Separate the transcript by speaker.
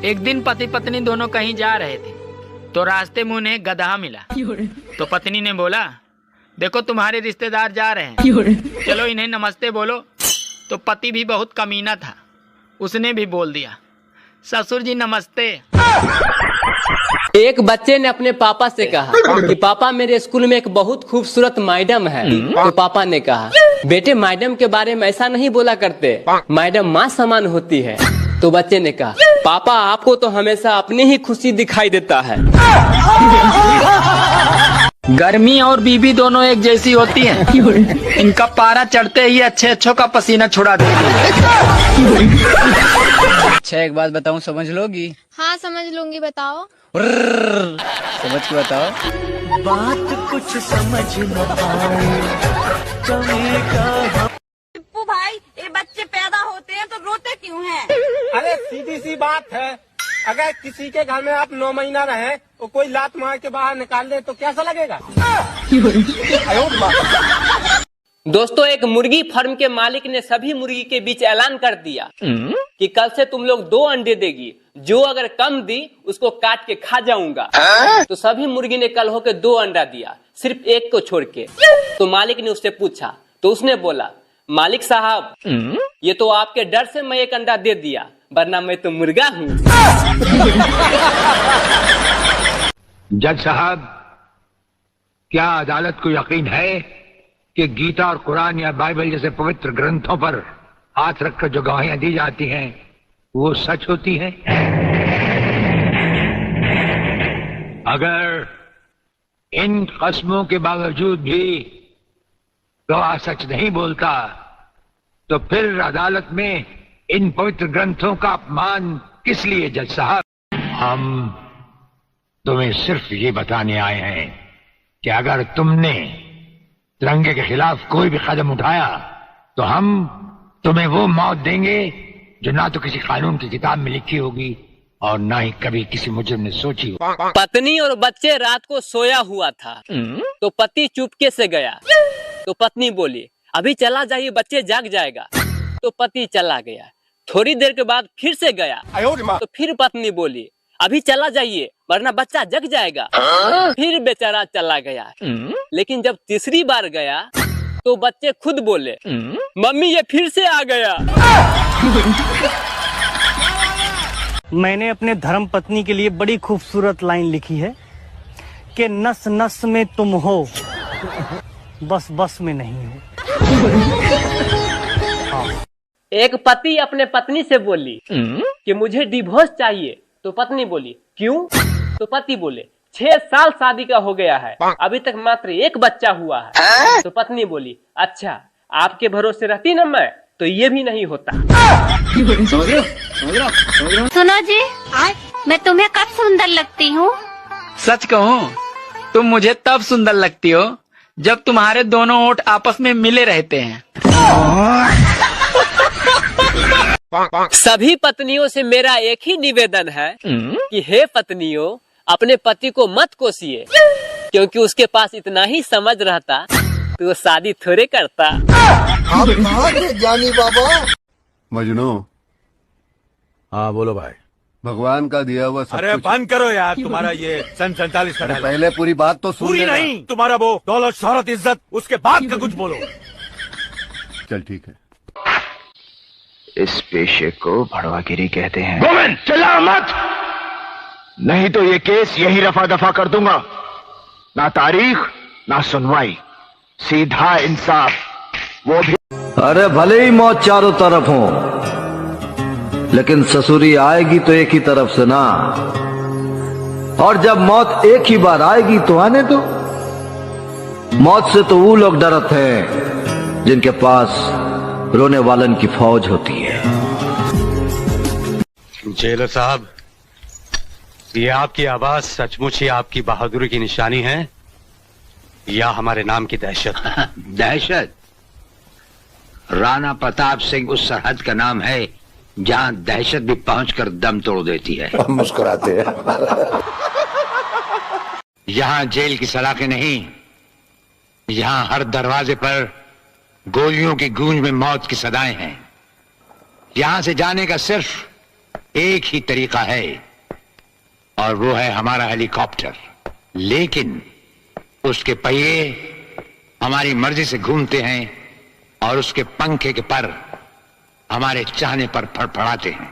Speaker 1: एक दिन पति पत्नी दोनों कहीं जा रहे थे तो रास्ते में उन्हें गधा मिला। तो पत्नी ने बोला, देखो तुम्हारे रिश्तेदार जा रहे हैं, चलो इन्हें नमस्ते बोलो। तो पति भी बहुत कमीना था, उसने भी बोल दिया, ससुर जी नमस्ते।
Speaker 2: एक बच्चे ने अपने पापा से कहा कि पापा मेरे स्कूल में एक बहुत खूबसूरत मैडम है। तो पापा ने कहा, बेटे मैडम के बारे में ऐसा नहीं बोला करते, मैडम माँ समान होती है। तो बच्चे ने कहा, पापा आपको तो हमेशा अपनी ही खुशी दिखाई देता है।
Speaker 1: गर्मी और बीबी दोनों एक जैसी होती हैं। इनका पारा चढ़ते ही अच्छे अच्छों का पसीना छुड़ा देती है।
Speaker 3: अच्छा एक बात बताऊं, समझ लोगी?
Speaker 4: हाँ समझ लूंगी, बताओ।
Speaker 3: समझ के बताओ।
Speaker 5: बात कुछ समझ न आए,
Speaker 6: टिप्पू भाई, ये बच्चे पैदा होते हैं तो रोते क्यों हैं?
Speaker 7: अरे सीधी सी बात है, अगर किसी के घर में आप 9 महीना रहे तो कोई लात मार के बाहर निकाल दे तो कैसा लगेगा?
Speaker 2: दोस्तों, एक मुर्गी फार्म के मालिक ने सभी मुर्गी के बीच ऐलान कर दिया कि कल से तुम लोग 2 अंडे देगी, जो अगर कम दी उसको काट के खा जाऊंगा। तो सभी मुर्गी ने कल होकर 2 अंडा दिया, सिर्फ एक को छोड़ के। तो मालिक ने उससे पूछा, तो उसने बोला, मालिक साहब ये तो आपके डर से मैं 1 अंडा दे दिया, वरना मैं तो मुर्गा हूँ।
Speaker 8: जज साहब, क्या अदालत को यकीन है कि गीता और कुरान या बाइबल जैसे पवित्र ग्रंथों पर हाथ रखकर जो गवाहियां दी जाती हैं वो सच होती हैं? अगर इन कस्मों के बावजूद भी गवाह सच नहीं बोलता तो फिर अदालत में इन पवित्र ग्रंथों का अपमान किस लिए जज साहब? हम तुम्हें सिर्फ ये बताने आए हैं कि अगर तुमने तिरंगे के खिलाफ कोई भी कदम उठाया तो हम तुम्हें वो मौत देंगे जो ना तो किसी कानून की किताब में लिखी होगी और ना ही कभी किसी मुजरिम ने सोची हो।
Speaker 2: पत्नी और बच्चे रात को सोया हुआ था तो पति चुपके से गया। तो पत्नी बोली, अभी चला जाइए, बच्चे जाग जाएगा। तो पति चला गया। थोड़ी देर के बाद फिर से गया तो फिर पत्नी बोली, अभी चला जाइए वरना बच्चा जग जाएगा। फिर बेचारा चला गया। लेकिन जब तीसरी बार गया तो बच्चे खुद बोले, मम्मी ये फिर से आ गया।
Speaker 5: मैंने अपने धर्म पत्नी के लिए बड़ी खूबसूरत लाइन लिखी है कि नस नस में तुम हो, बस बस में नहीं हो।
Speaker 2: एक पति अपने पत्नी से बोली कि मुझे डिवोर्स चाहिए। तो पत्नी बोली, क्यों? तो पति बोले, 6 साल शादी का हो गया है, अभी तक मात्र 1 बच्चा हुआ है। तो पत्नी बोली, अच्छा आपके भरोसे रहती ना मैं तो ये भी नहीं होता।
Speaker 4: सुनो जी, मैं तुम्हें कब सुंदर लगती हूँ?
Speaker 1: सच कहूँ, तुम मुझे तब सुंदर लगती हो जब तुम्हारे दोनों ओठ आपस में मिले रहते हैं।
Speaker 2: सभी पत्नियों से मेरा एक ही निवेदन है कि हे पत्नियों, अपने पति को मत कोसिए, क्योंकि उसके पास इतना ही समझ रहता तो वो शादी थोड़े करता।
Speaker 9: आप कहाँ थे जानी बाबा?
Speaker 10: मजनू।
Speaker 11: हाँ बोलो भाई।
Speaker 10: भगवान का दिया हुआ सब
Speaker 11: अरे बंद करो यार, तुम्हारा ये सन 47 का
Speaker 10: पहले पूरी बात तो सुन।
Speaker 11: पूरी नहीं, तुम्हारा वो दौलत शोहरत इज्जत, उसके बाद का कुछ बोलो।
Speaker 10: चल ठीक है।
Speaker 8: इस पेशे को भड़वागिरी कहते हैं। गोविंद चिल्ला मत, नहीं तो ये केस यही रफा दफा कर दूंगा। ना तारीख ना सुनवाई, सीधा इंसाफ, वो भी।
Speaker 12: अरे भले ही मौत चारों तरफ हो, लेकिन ससुरी आएगी तो एक ही तरफ से ना। और जब मौत एक ही बार आएगी तो आने दो। मौत से तो वो लोग डरते हैं जिनके पास रोने वालन की फौज होती है।
Speaker 11: जेलर साहब, ये आपकी आवाज सचमुच ही आपकी बहादुरी की निशानी है या हमारे नाम की दहशत?
Speaker 8: दहशत? राणा प्रताप सिंह उस सरहद का नाम है जहां दहशत भी पहुंचकर दम तोड़ देती है।
Speaker 9: हम मुस्कुराते हैं।
Speaker 8: यहां जेल की सलाखें नहीं, यहां हर दरवाजे पर गोलियों की गूंज में मौत की सदाएं हैं। यहां से जाने का सिर्फ एक ही तरीका है और वो है हमारा हेलीकॉप्टर। लेकिन उसके पहिए हमारी मर्जी से घूमते हैं और उसके पंखे के पर हमारे चाहने पर फड़फड़ाते हैं।